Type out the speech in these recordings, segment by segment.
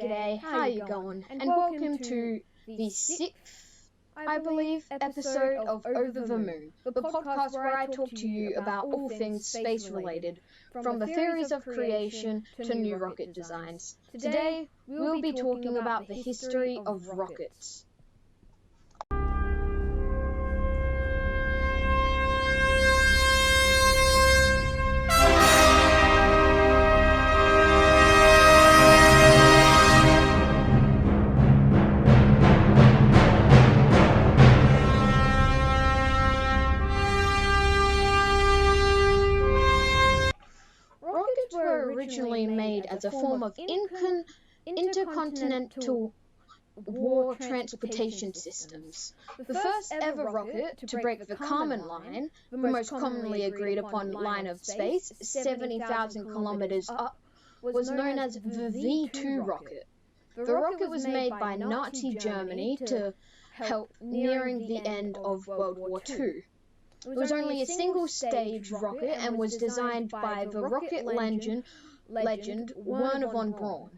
G'day, how you going? And welcome to the 6th, I believe, episode of Over the Moon, the podcast where I talk to you about all things space-related, from the theories of creation to new rocket designs. Today, we'll be talking about the history of rockets. Originally made as a form of intercontinental war transportation systems. The first ever rocket to break the Kármán line, the most commonly agreed upon line of space, 70,000 kilometers up, was known as the V-2 rocket. The rocket was made by Nazi Germany to help nearing the end of World War II. It was only a single-stage rocket and was designed by the rocket legend Wernher von Braun.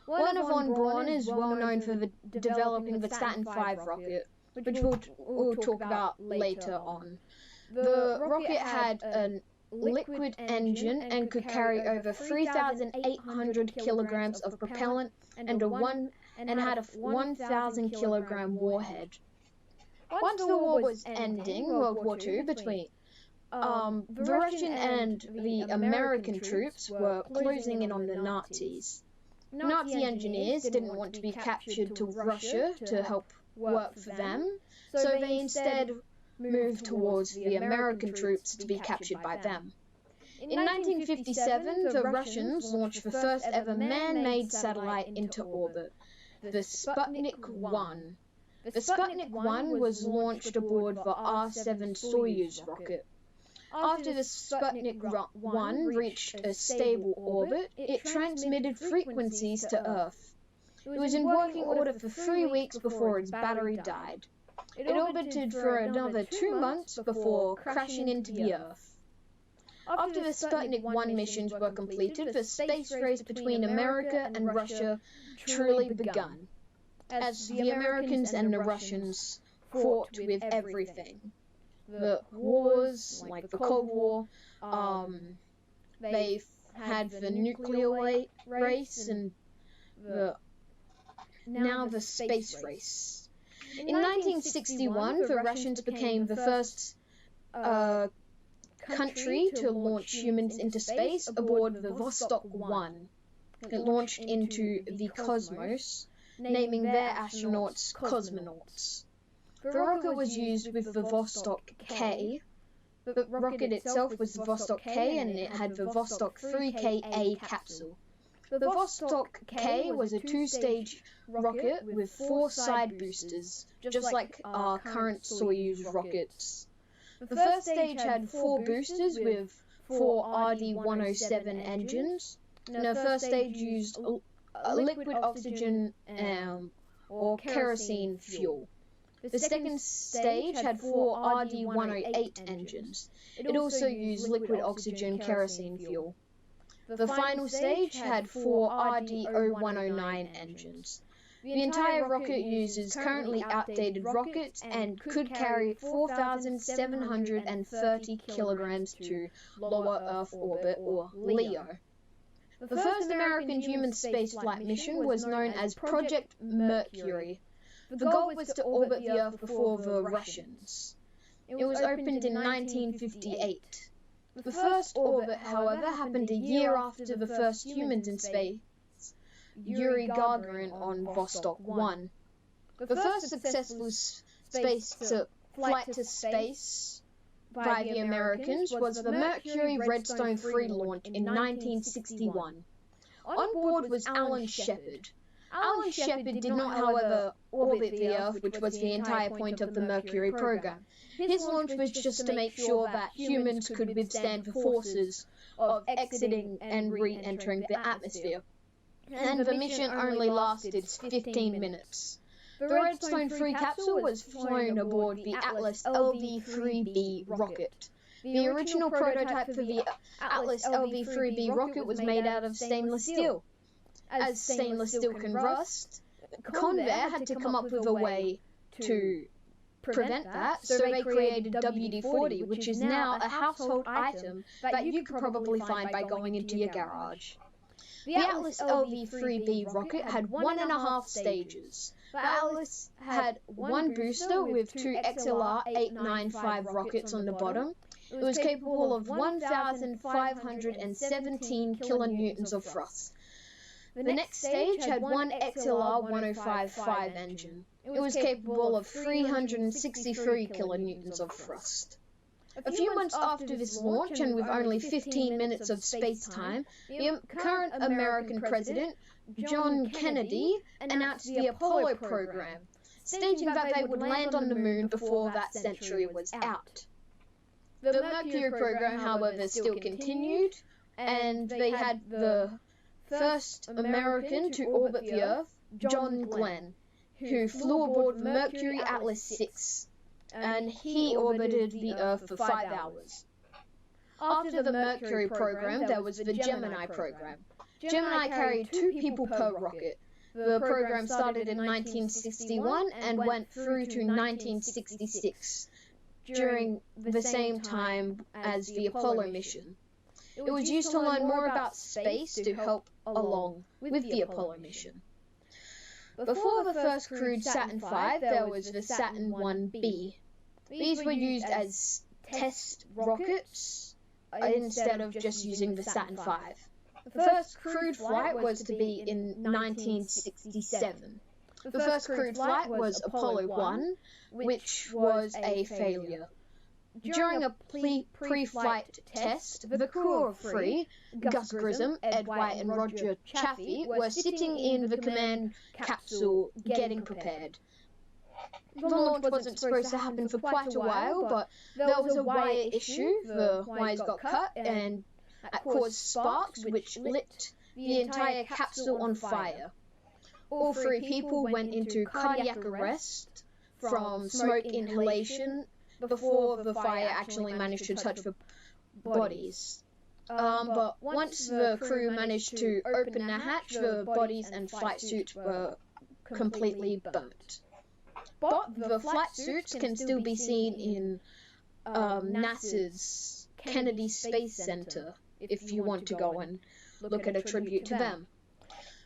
Wernher von Braun is well known for developing the Saturn V rocket, which we'll talk about later on. The rocket had a liquid engine and could carry over 3,800 kilograms of propellant and had a 1,000 kilogram warhead. Once the war was ending, World War II, between the Russian and the American troops were closing in on the Nazis. Nazi engineers didn't want to be captured to Russia to help work for them, so they instead moved towards the American troops to be captured by them. In 1957, the Russians launched the first ever man-made satellite into orbit, the Sputnik 1. The Sputnik 1 was launched aboard the R-7 Soyuz rocket. After the Sputnik 1 reached a stable orbit, it transmitted frequencies to Earth. It was in working order for 3 weeks before its battery died. It orbited for another 2 months before crashing into the Earth. After the Sputnik 1 missions were completed, the space race between America and Russia truly began, as the Americans and the Russians fought with everything. The wars, like the Cold War, they had the nuclear race and now the space race. In 1961, the Russians became the first country to launch humans into space aboard the Vostok 1. It launched into the cosmos, naming their astronauts cosmonauts. The rocket was used with the Vostok K. The rocket itself was the Vostok K, and it had the Vostok 3Ka capsule. The Vostok K was a 2-stage rocket with 4 side boosters, just like our current Soyuz rockets. The first stage had 4 boosters with 4 RD-107 engines. The first stage used liquid oxygen or kerosene fuel. The second stage had 4 RD-108 engines. It also used liquid oxygen kerosene fuel. The final stage had 4 RD-0109 engines. The entire rocket uses currently outdated rockets and could carry 4,730 kilograms to lower Earth orbit, or LEO. The first American human spaceflight mission was known as Project Mercury. The goal was to orbit the Earth before the Russians. It was opened in 1958. The first orbit, however, happened a year after the first humans in space, Yuri Gagarin on Vostok 1. The first successful flight to space by the Americans was the Mercury Redstone 3 launch in 1961. On board was Alan Shepard. Alan Shepard did not, however, orbit the Earth, which was the entire point of the Mercury program. His launch was just to make sure that humans could withstand the forces of exiting and re-entering the atmosphere. And the mission only lasted 15 minutes. The Redstone 3 capsule was flown aboard the Atlas LV-3B rocket. The original prototype for the Atlas LV-3B rocket was made out of stainless steel. as stainless steel can rust, Convair had to come up with a way to prevent that, so they created WD-40, which is now a household item that you could probably find by going into your garage. The Atlas LV-3B rocket had 1.5 stages. The Atlas had one booster with two XLR 895 rockets on the bottom. It was capable of 1,517 kilonewtons of thrust. The next stage had one XLR 1055 engine. It was capable of 363 kilonewtons of thrust. A few months after this launch, and with only 15 minutes of space time, the current American president, John Kennedy, announced the Apollo program, stating that they would land on the moon before that century was out. The Mercury program, however, still continued, and they had the first American to orbit the Earth, John Glenn, who flew aboard the Mercury Atlas 6, and he orbited the Earth for 5 hours. After the Mercury program, there was the Gemini program. Gemini carried 2 people per rocket. The program started in 1961 and went through to 1966, during the same time as the Apollo mission. It was used to learn more about space to help along with the Apollo mission. Before the first crewed Saturn V, there was the Saturn 1B. These were used as test rockets instead of just using the Saturn V. The first crewed flight was to be in 1967. The first crewed flight was Apollo 1, which was a failure. During a pre-flight test, the crew of 3, Gus Grissom, Ed White, and Roger Chaffee, were sitting in the command capsule getting prepared. The launch wasn't supposed to happen for quite a while, but there was a wire issue. The wires got cut and caused sparks, which lit the entire capsule on fire. All 3 people went into cardiac arrest from smoke inhalation before the fire actually managed to touch the bodies. But once the crew managed to open the hatch, the bodies and flight suits were completely burnt. But the flight suits can still be seen in NASA's Kennedy Space Center, if you want to go and look at a tribute to them.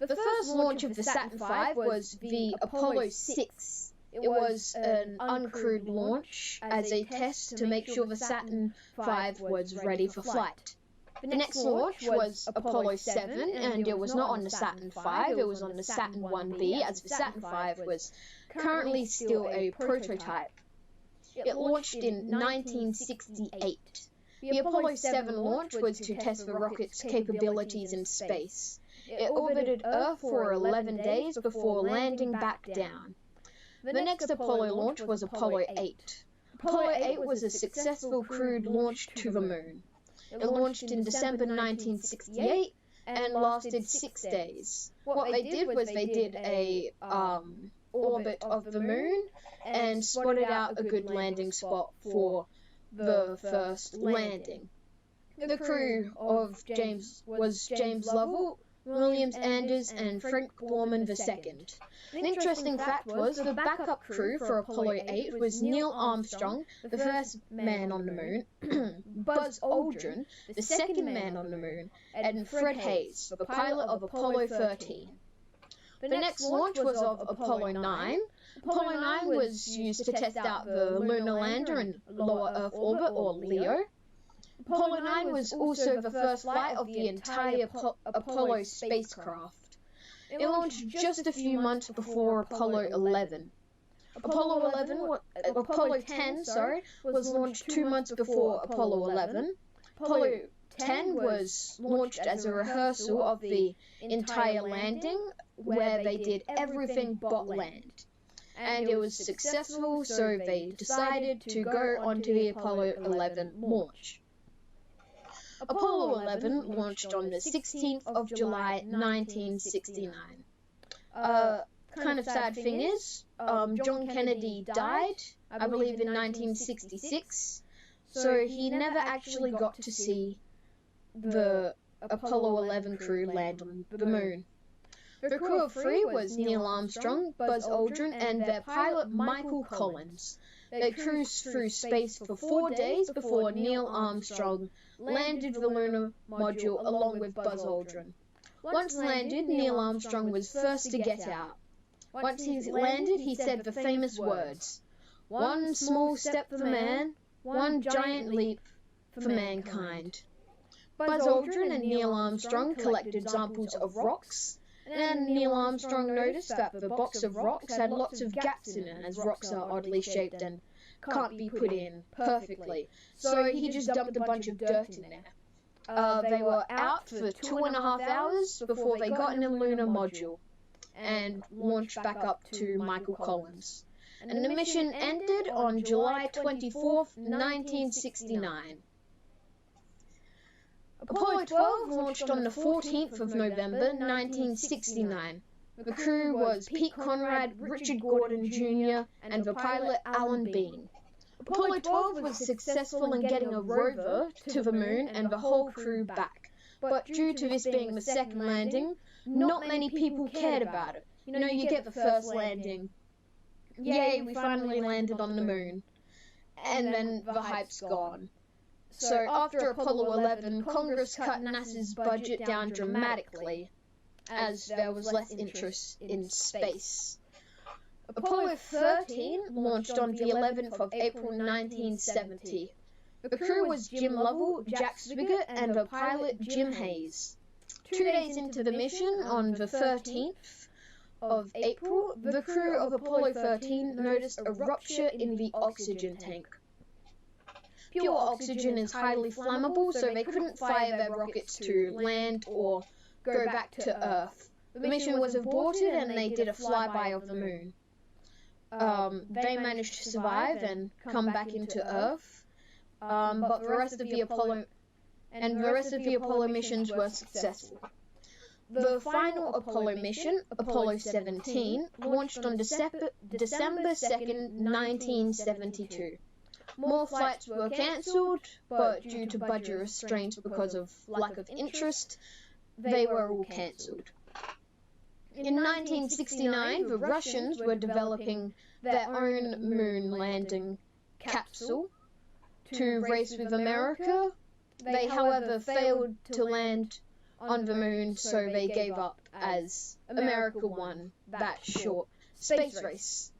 The first launch of the Saturn V was the Apollo 6. It was an uncrewed launch as a test to make sure the Saturn V was ready for flight. The next launch was Apollo 7, and it was not on the Saturn V, it was on the Saturn 1B, as the Saturn V was currently still a prototype. It launched in 1968. The Apollo 7 launch was to test the rocket's capabilities in space. It orbited Earth for 11 days before landing back down. The next Apollo launch was Apollo 8. Apollo 8 was a successful crewed launch to the moon. It launched in December 1968 and lasted 6 days. What they did was they did a orbit of the moon and spotted out a good landing spot for the first landing. The crew of James Lovell, William Anders, and Frank Borman II. An interesting fact was the backup crew for Apollo 8 was Neil Armstrong, the first man on the moon, Buzz Aldrin, the second man on the moon, and Fred Hayes, the pilot of Apollo 13. The next launch was of Apollo 9. Apollo 9 was used to test out the lunar lander in low Earth orbit, or LEO. Apollo 9 was also the first flight of the entire Apollo spacecraft. It launched just a few months before Apollo 11. Apollo 10 was launched 2 months before Apollo 11. Apollo 10 was launched as a rehearsal of the entire landing, where they did everything but land. And it was successful, so they decided to go onto the Apollo 11 launch. Apollo 11 launched on the 16th of July, 1969. Kind of sad thing is, John Kennedy died, I believe in 1966, so he never actually got to see the Apollo 11 crew land on the moon. The crew of 3 was Neil Armstrong, Buzz Aldrin, and their pilot Michael Collins. They cruised through space for 4 days before Neil Armstrong landed the lunar module along with Buzz Aldrin. Once landed, Neil Armstrong was first to get out. Once he landed, he said the famous words, "One small step for man, one giant leap for mankind." Buzz Aldrin and Neil Armstrong collected samples of rocks, and Neil Armstrong noticed that the box of rocks had lots of gaps in it, as rocks are oddly shaped and can't be put in perfectly. So he just dumped a bunch of dirt in there. They were out for 2.5 hours before they got in a lunar module and launched back up to Michael Collins. And the mission ended on July 24th, 1969. Apollo 12 launched on the 14th of November, 1969. The crew was Pete Conrad, Richard Gordon Jr., and the pilot Alan Bean. Apollo 12 was successful in getting a rover to the moon and the whole crew back. But due to this being the second landing, not many people cared about it. You know, you get the first landing. Yay, we finally landed on the moon. And then the hype's gone. So after Apollo 11, Congress cut NASA's budget down dramatically, as there was less interest in space. Apollo 13 launched on the 11th of April 1970. The crew was Jim Lovell, Jack Swigert, and the pilot Jim Hayes. 2 days into the mission, on the 13th of April, the crew of Apollo 13 noticed a rupture in the oxygen tank. Pure oxygen is highly flammable, so they couldn't fire their rockets to land or go back to Earth. The mission was aborted and they did a flyby of the moon. They managed to survive and come back into Earth, but the rest of the Apollo missions were successful. The final Apollo mission, Apollo 17, launched on December 2nd, 1972. More flights were cancelled, but due to budget restraints because of lack of interest, they were all cancelled. In 1969, the Russians were developing their own moon landing capsule to race with America. They, however, failed to land on the moon, so they gave up as America won that short space race.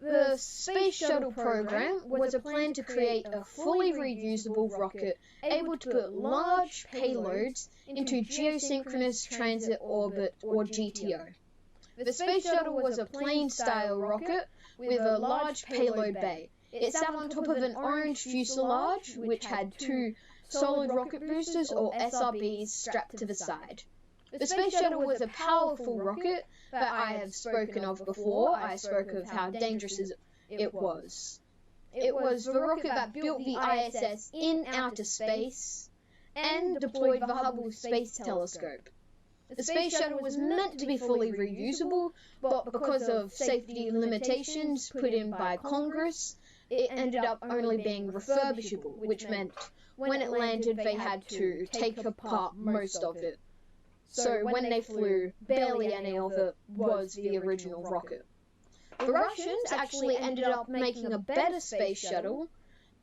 The Space Shuttle program was a plan to create a fully reusable rocket able to put large payloads into Geosynchronous Transit Orbit, or GTO. The Space Shuttle was a plane-style rocket with a large payload bay. It sat on top of an orange fuselage, which had 2 solid rocket boosters, or SRBs, strapped to the side. The Space Shuttle was a powerful rocket that I have spoken of before. I spoke of how dangerous it was. It was the rocket that built the ISS in outer space and deployed the Hubble Space Telescope. The Space Shuttle was meant to be fully reusable, but because of safety limitations put in by Congress, it ended up only being refurbishable, which meant when it landed they had to take apart most of it. So when they flew, barely any of it was the original rocket. The Russians actually ended up making a better space shuttle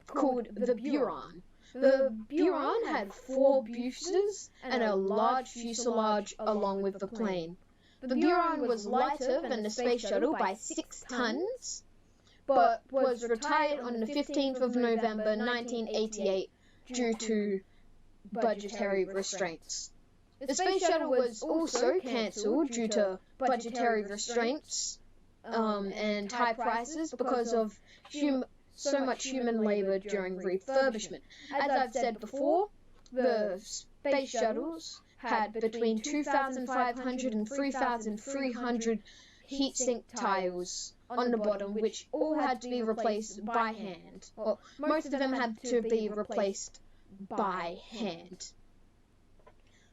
called the Buran. The Buran had 4 boosters and a large fuselage along with the plane. The Buran was lighter than the space shuttle by 6 tons, but was retired on the 15th of November 1988 due to budgetary restraints. The Space Shuttle was also cancelled due to budgetary restraints and high prices because of so much human labour during refurbishment. As I've said before, the space shuttles had between 2,500 and 3,300 heat-sink tiles on the bottom, which all had to be replaced by hand. Well, most of them had to be replaced by hand.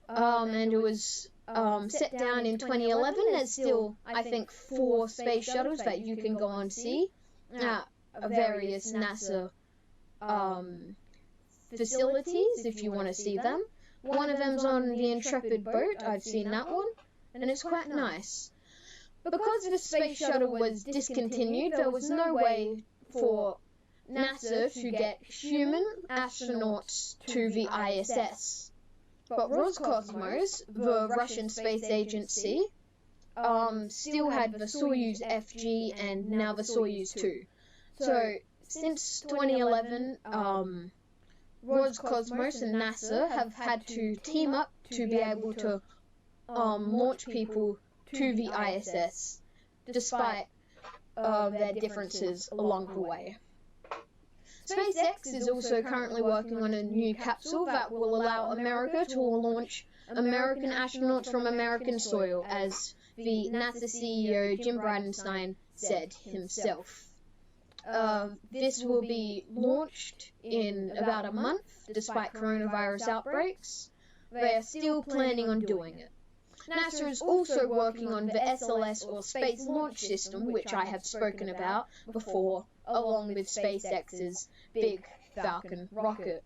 And it was set down in 2011. There's still, I think, 4 space shuttles that you can go and see at various NASA facilities if you want to see them. One of them's on the Intrepid boat. I've seen that one. and it's quite nice. Because the space shuttle was discontinued, there was no way for NASA to get human astronauts to the ISS. But Roscosmos, the Russian space agency, still had the Soyuz FG and now the Soyuz 2. So, since 2011, Roscosmos and NASA have had to team up to be able to launch people to the ISS, despite their differences along the way. SpaceX is also currently working on a new capsule that will allow America to launch American astronauts from American soil, as the NASA CEO Jim Bridenstine said himself. This will be launched in about a month, despite coronavirus outbreaks. They are still planning on doing it. NASA is also working on the SLS, or Space Launch System, which I have spoken about before, along with SpaceX's Big Falcon rocket.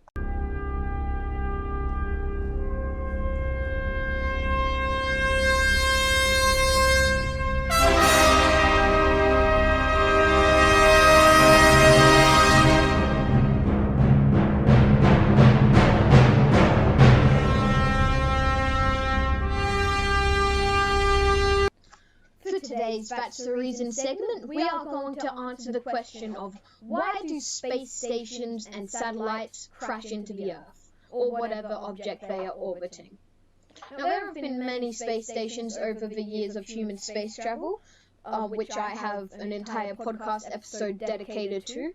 Today's That's the Reason segment, we are going to answer the question of why do space stations and satellites crash into the Earth, or whatever object they are orbiting. Now, there have been many space stations over the years of human space travel, which I have an entire podcast episode dedicated to,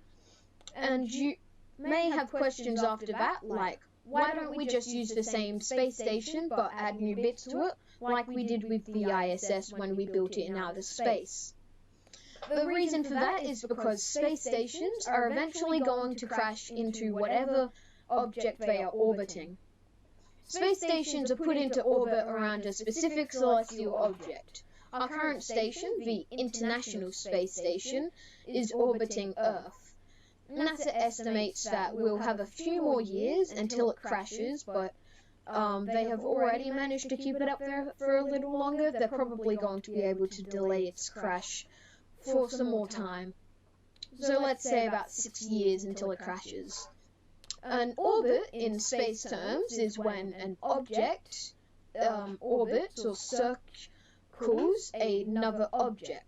and you may have questions after that, like, why don't we just use the same space station but add new bits to it, like we did with the ISS when we built it in outer space? The reason for that is because space stations are eventually going to crash into whatever object they are orbiting. Space stations are put into orbit around a specific celestial object. Our current station, the International Space Station, is orbiting Earth. NASA estimates that we'll have a few more years until it crashes, but they have already managed to keep it up there for a little longer. They're probably going to be able to delay its crash for some more time. So let's say about 6 years until it crashes. An orbit, in space terms, is when an object orbits or circles another object.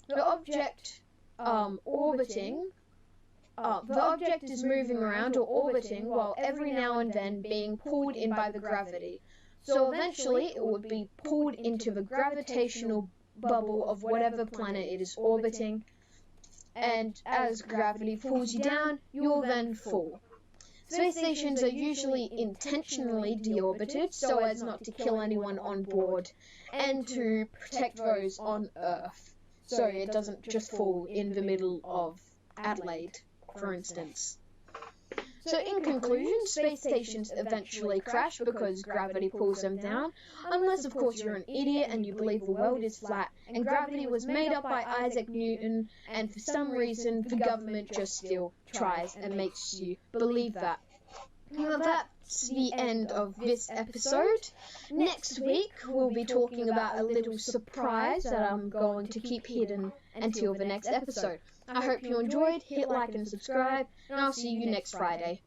The object orbiting the object is moving around or orbiting while every now and then being pulled in by the gravity. So eventually it would be pulled into the gravitational bubble of whatever planet it is orbiting, and as gravity pulls you down, you'll then fall. Space stations are usually intentionally deorbited so as not to kill anyone on board and to protect those on Earth, so it doesn't just fall in the middle of Adelaide, for instance. So in conclusion, space stations eventually crash because gravity pulls them down, unless of course you're an idiot and you believe the world is flat and gravity was made up by Isaac Newton, and for some reason the government just still tries and makes you believe that. Well, that's the end of this episode. Next week we'll be talking about a little surprise that I'm going to keep hidden until the next episode. I hope you enjoyed, hit like and subscribe, and I'll see you next Friday.